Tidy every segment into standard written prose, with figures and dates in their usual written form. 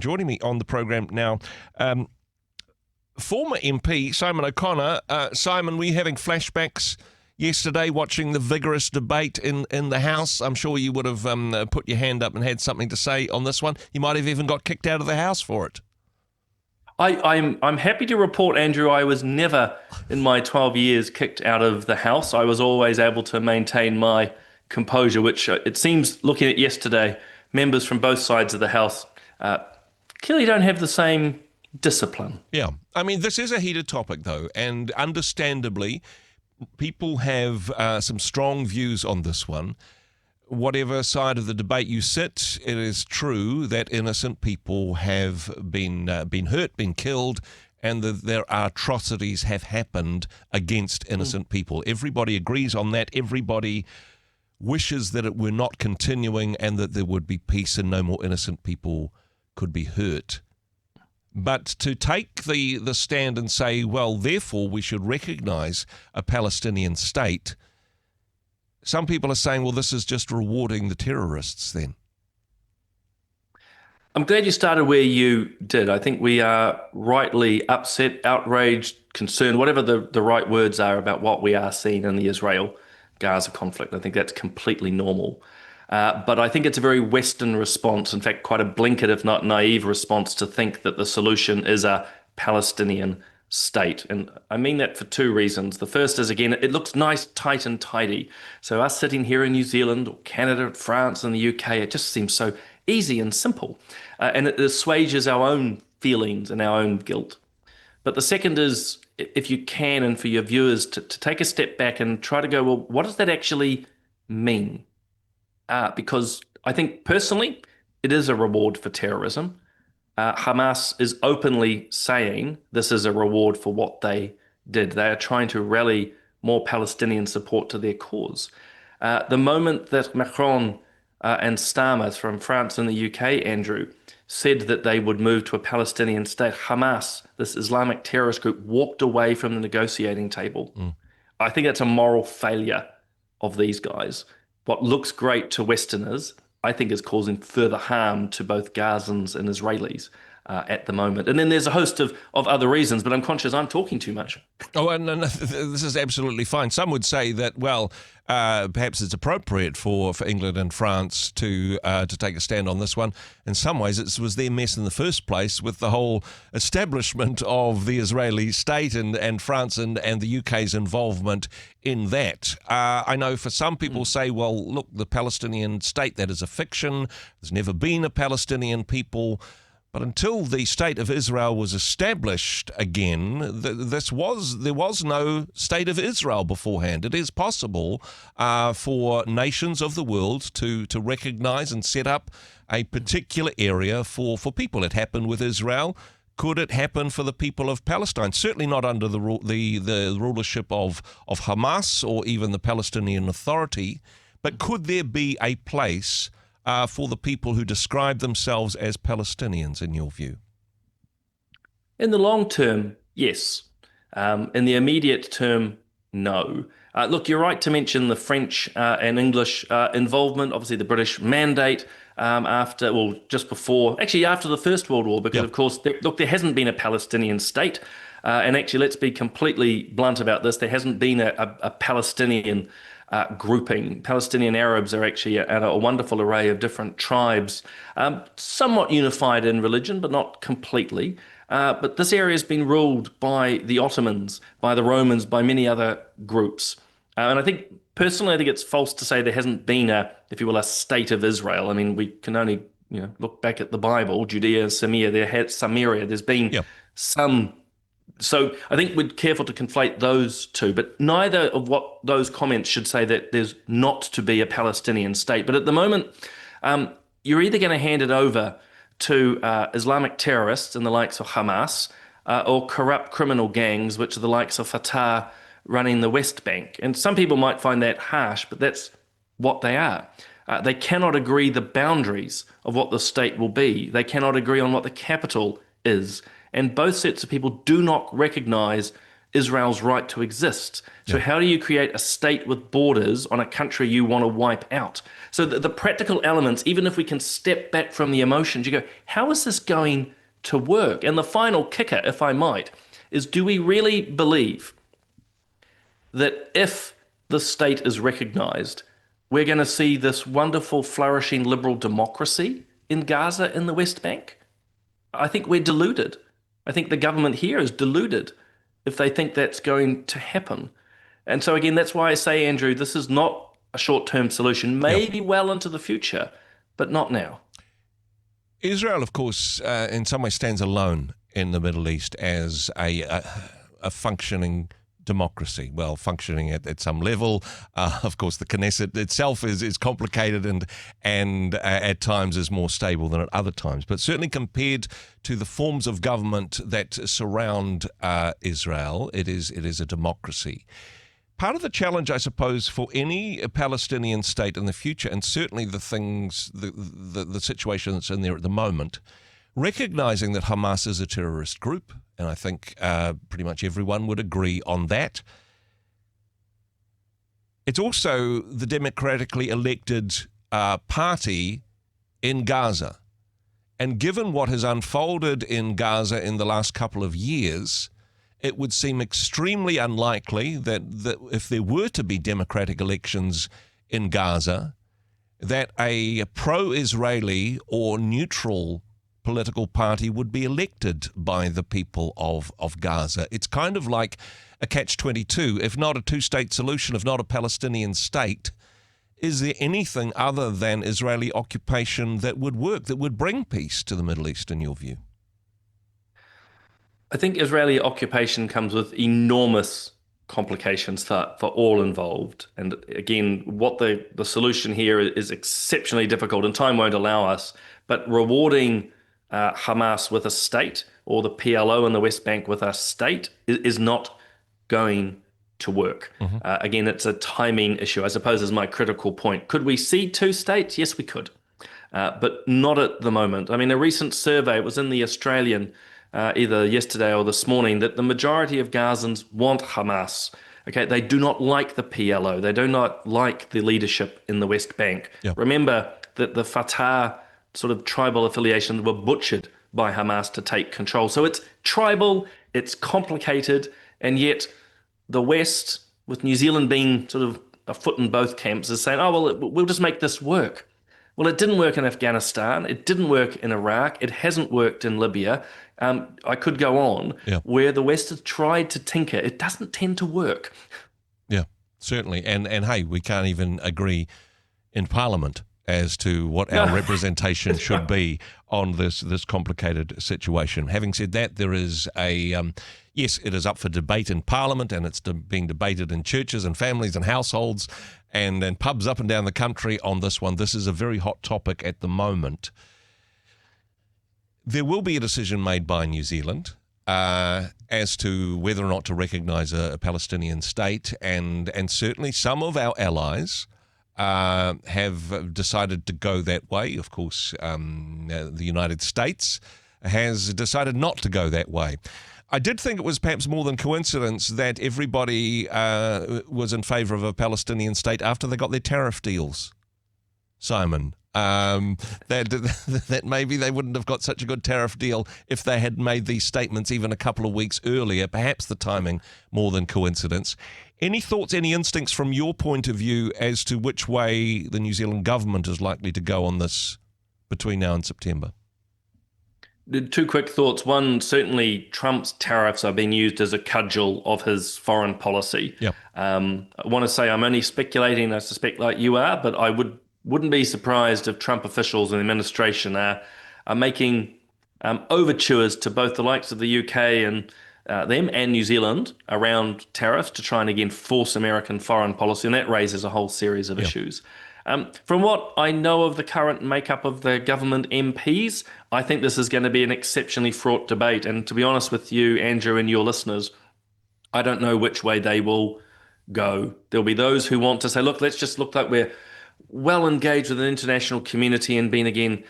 Joining me on the program now, former MP Simon O'Connor. Simon, were you having flashbacks yesterday watching the vigorous debate in the House? I'm sure you would have put your hand up and had something to say on this one. You might have even got kicked out of the House for it. I'm happy to report, Andrew, I was never in my 12 years kicked out of the House. I was always able to maintain my composure, which it seems, looking at yesterday, members from both sides of the House clearly don't have the same discipline. Yeah. I mean, this is a heated topic, though, and understandably, people have some strong views on this one. Whatever side of the debate you sit, it is true that innocent people have been hurt, been killed, and that there are atrocities have happened against innocent people. Everybody agrees on that. Everybody wishes that it were not continuing and that there would be peace and no more innocent people could be hurt. But to take the stand and say, well, therefore we should recognize a Palestinian state, some people are saying, well, this is just rewarding the terrorists then. I'm glad you started where you did. I think we are rightly upset, outraged, concerned, whatever the right words are about what we are seeing in the Israel-Gaza conflict. I think that's completely normal. But I think it's a very Western response, in fact, quite a blinkered, if not naive response to think that the solution is a Palestinian state. And I mean that for two reasons. The first is, again, it looks nice, tight and tidy. So us sitting here in New Zealand or Canada, France and the UK, it just seems so easy and simple. And it assuages our own feelings and our own guilt. But the second is, if you can, and for your viewers to take a step back and try to go, well, what does that actually mean? Because I think personally, it is a reward for terrorism. Hamas is openly saying this is a reward for what they did. They are trying to rally more Palestinian support to their cause. The moment that Macron and Starmer from France and the UK, Andrew, said that they would move to a Palestinian state, Hamas, this Islamic terrorist group, walked away from the negotiating table. I think that's a moral failure of these guys. What looks great to Westerners, I think, is causing further harm to both Gazans and Israelis at the moment. And then there's a host of other reasons, but I'm conscious I'm talking too much. Oh, and this is absolutely fine. Some would say that, well, perhaps it's appropriate for England and France to take a stand on this one. In some ways, it was their mess in the first place with the whole establishment of the Israeli state and France and the UK's involvement in that. I know for some people say, well, look, the Palestinian state, that is a fiction. There's never been a Palestinian people. But until the state of Israel was established again, there was no state of Israel beforehand. It is possible for nations of the world to recognize and set up a particular area for people. It happened with Israel. Could it happen for the people of Palestine? Certainly not under the rulership of Hamas or even the Palestinian Authority. But could there be a place for the people who describe themselves as Palestinians, in your view? In the long term, yes. In the immediate term, no. Look, you're right to mention the French and English involvement, obviously the British mandate after the First World War, because, of course, there hasn't been a Palestinian state. And actually, let's be completely blunt about this. There hasn't been a Palestinian grouping. Palestinian Arabs are actually a wonderful array of different tribes, somewhat unified in religion, but not completely. But this area has been ruled by the Ottomans, by the Romans, by many other groups. And I think, personally, I think it's false to say there hasn't been if you will, a state of Israel. I mean, we can only look back at the Bible, Judea, Samaria. There's been some. So I think we're careful to conflate those two, but neither of what those comments should say that there's not to be a Palestinian state. But at the moment, you're either going to hand it over to Islamic terrorists and the likes of Hamas or corrupt criminal gangs, which are the likes of Fatah running the West Bank. And some people might find that harsh, but that's what they are. They cannot agree the boundaries of what the state will be. They cannot agree on what the capital is. And both sets of people do not recognize Israel's right to exist. So Yeah. how do you create a state with borders on a country you want to wipe out? So the practical elements, even if we can step back from the emotions, you go, how is this going to work? And the final kicker, if I might, is do we really believe that if the state is recognized, we're going to see this wonderful, flourishing liberal democracy in Gaza in the West Bank? I think we're deluded. I think the government here is deluded if they think that's going to happen. And so, again, that's why I say, Andrew, this is not a short term solution, Yep. maybe well into the future, but not now. Israel, of course, in some ways stands alone in the Middle East as a functioning democracy. Well, functioning at some level. Of course, the Knesset itself is complicated and at times is more stable than at other times. But certainly compared to the forms of government that surround Israel, it is a democracy. Part of the challenge, I suppose, for any Palestinian state in the future, and certainly the situation that's in there at the moment, recognizing that Hamas is a terrorist group, and I think pretty much everyone would agree on that. It's also the democratically elected party in Gaza. And given what has unfolded in Gaza in the last couple of years, it would seem extremely unlikely that if there were to be democratic elections in Gaza, that a pro-Israeli or neutral political party would be elected by the people of Gaza. It's kind of like a catch-22. If not a two-state solution, if not a Palestinian state, is there anything other than Israeli occupation that would work, that would bring peace to the Middle East, in your view? I think Israeli occupation comes with enormous complications for all involved. And again, what the solution here is exceptionally difficult, and time won't allow us. But rewarding Hamas with a state, or the PLO in the West Bank with a state, is not going to work. Mm-hmm. Again, it's a timing issue, I suppose, is my critical point. Could we see two states? Yes, we could. But not at the moment. I mean, a recent survey, it was in the Australian, either yesterday or this morning, that the majority of Gazans want Hamas. Okay, they do not like the PLO. They do not like the leadership in the West Bank. Yep. Remember that the Fatah sort of tribal affiliations were butchered by Hamas to take control. So it's tribal, it's complicated, and yet the West, with New Zealand being sort of a foot in both camps, is saying, oh, well, we'll just make this work. Well, it didn't work in Afghanistan. It didn't work in Iraq. It hasn't worked in Libya. I could go on, where the West has tried to tinker. It doesn't tend to work. Yeah, certainly. And hey, we can't even agree in Parliament as to what our representation should be on this complicated situation. Having said that, there is yes, it is up for debate in Parliament, and it's being debated in churches and families and households and pubs up and down the country on this one. This is a very hot topic at the moment. There will be a decision made by New Zealand as to whether or not to recognise a Palestinian state, and certainly some of our allies have decided to go that way. Of course, the United States has decided not to go that way. I did think it was perhaps more than coincidence that everybody was in favour of a Palestinian state after they got their tariff deals, Simon. That maybe they wouldn't have got such a good tariff deal if they had made these statements even a couple of weeks earlier. Perhaps the timing more than coincidence. Any thoughts, any instincts from your point of view as to which way the New Zealand government is likely to go on this between now and September? Two quick thoughts. One, certainly Trump's tariffs are being used as a cudgel of his foreign policy. Yep. I want to say I'm only speculating, I suspect, like you are, but I wouldn't be surprised if Trump officials and the administration are making overtures to both the likes of the UK and them and New Zealand around tariffs to try and again force American foreign policy, and that raises a whole series of issues. From what I know of the current makeup of the government MPs, I think this is going to be an exceptionally fraught debate. And to be honest with you, Andrew, and your listeners, I don't know which way they will go. There'll be those who want to say, look, let's just look like we're well engaged with an international community and being, again,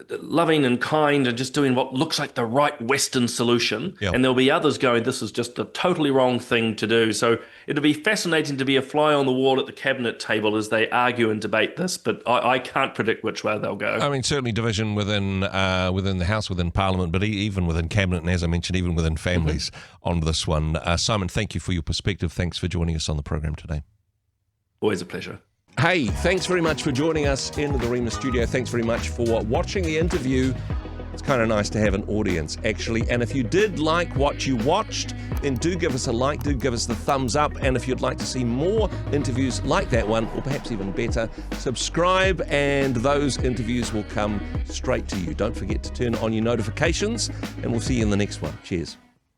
loving and kind and just doing what looks like the right Western solution. Yeah. And there'll be others going, this is just a totally wrong thing to do. So it'll be fascinating to be a fly on the wall at the cabinet table as they argue and debate this, but I can't predict which way they'll go. I mean, certainly division within the House, within Parliament, but even within Cabinet, and as I mentioned, even within families on this one. Simon, thank you for your perspective. Thanks for joining us on the program today. Always a pleasure. Hey, thanks very much for joining us in the Rhema studio. Thanks very much for watching the interview. It's kind of nice to have an audience, actually. And if you did like what you watched, then do give us a like, do give us the thumbs up. And if you'd like to see more interviews like that one, or perhaps even better, subscribe and those interviews will come straight to you. Don't forget to turn on your notifications, and we'll see you in the next one. Cheers.